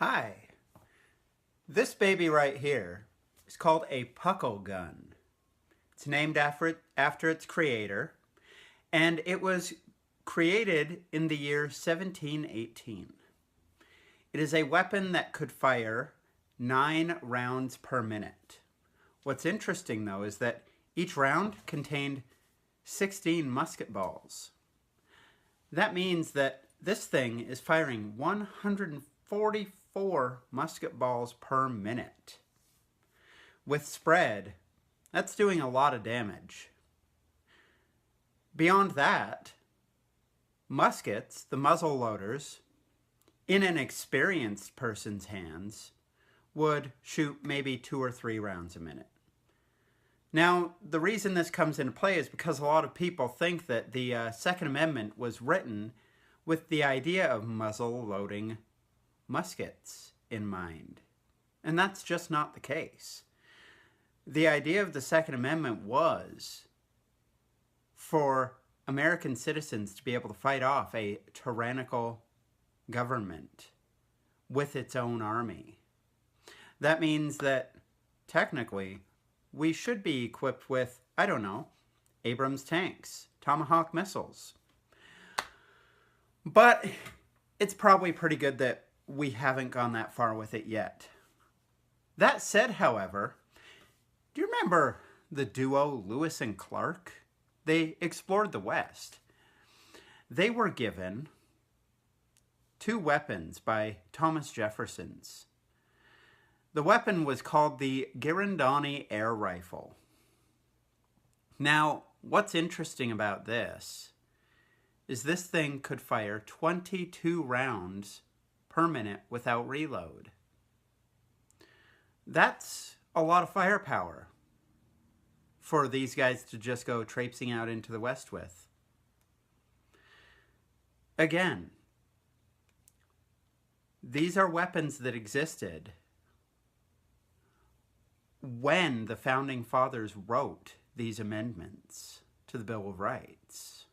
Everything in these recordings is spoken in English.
Hi. This baby right here is called a puckle gun. It's named after its creator, and it was created in the year 1718. It is a weapon that could fire 9 rounds per minute. What's interesting, though, is that each round contained 16 musket balls. That means that this thing is firing 144 musket balls per minute. With spread, that's doing a lot of damage. Beyond that, muskets, the muzzle loaders, in an experienced person's hands, would shoot maybe 2 or 3 rounds a minute. Now, the reason this comes into play is because a lot of people think that the Second Amendment was written with the idea of muzzle loading muskets in mind. And that's just not the case. The idea of the Second Amendment was for American citizens to be able to fight off a tyrannical government with its own army. That means that technically we should be equipped with, I don't know, Abrams tanks, Tomahawk missiles. But it's probably pretty good that we haven't gone that far with it yet. That said, however, do you remember the duo Lewis and Clark? They explored the West. They were given 2 weapons by Thomas Jefferson's. The weapon was called the Girandoni air rifle. Now, what's interesting about this is this thing could fire 22 rounds per minute without reload. That's a lot of firepower for these guys to just go traipsing out into the West with. Again, these are weapons that existed when the Founding Fathers wrote these amendments to the Bill of Rights.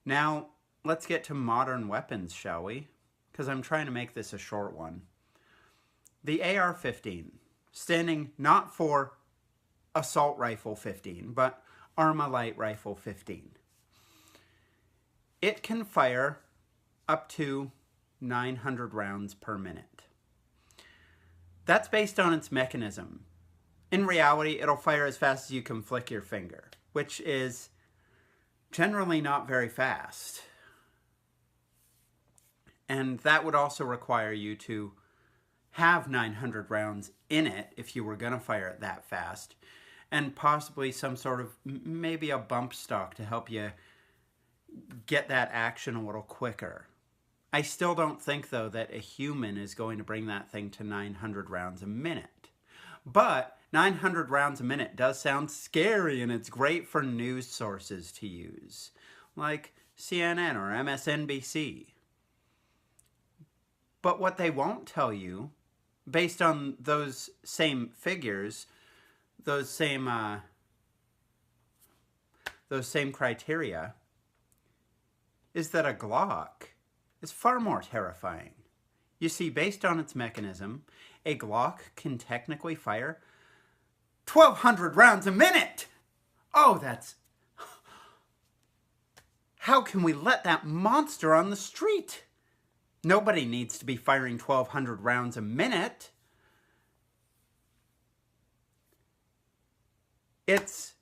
Now, let's get to modern weapons, shall we? Because I'm trying to make this a short one. The AR-15, standing not for Assault Rifle 15, but Armalite Rifle 15. It can fire up to 900 rounds per minute. That's based on its mechanism. In reality, it'll fire as fast as you can flick your finger, which is generally not very fast. And that would also require you to have 900 rounds in it if you were going to fire it that fast, and possibly some sort of, maybe a bump stock to help you get that action a little quicker. I still don't think, though, that a human is going to bring that thing to 900 rounds a minute. But 900 rounds a minute does sound scary, and it's great for news sources to use, like CNN or MSNBC. But what they won't tell you, based on those same figures, those same criteria, is that a Glock is far more terrifying. You see, based on its mechanism, a Glock can technically fire 1,200 rounds a minute! Oh, that's... How can we let that monster on the street? Nobody needs to be firing 1,200 rounds a minute. It's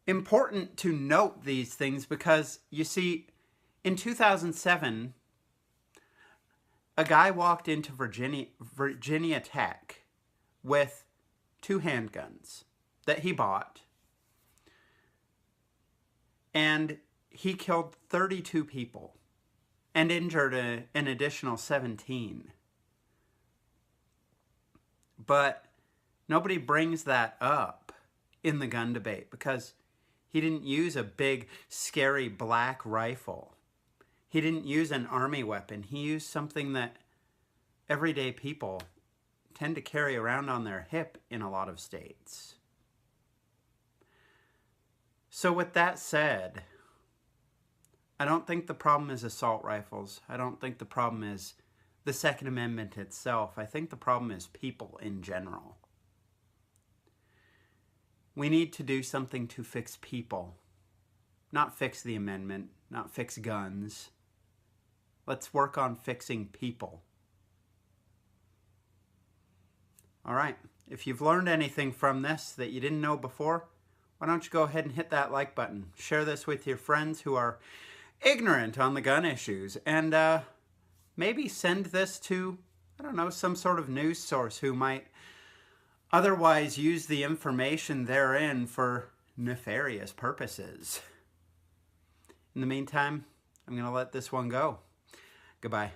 important to note these things because, you see, in 2007, a guy walked into Virginia Tech with 2 handguns that he bought, and he killed 32 people and injured an additional 17. But nobody brings that up in the gun debate because he didn't use a big, scary black rifle. He didn't use an army weapon. He used something that everyday people tend to carry around on their hip in a lot of states. So with that said, I don't think the problem is assault rifles. I don't think the problem is the Second Amendment itself. I think the problem is people in general. We need to do something to fix people, not fix the amendment, not fix guns. Let's work on fixing people. All right, if you've learned anything from this that you didn't know before, why don't you go ahead and hit that like button. Share this with your friends who are ignorant on the gun issues, and maybe send this to, I don't know, some sort of news source who might otherwise use the information therein for nefarious purposes. In the meantime, I'm going to let this one go. Goodbye.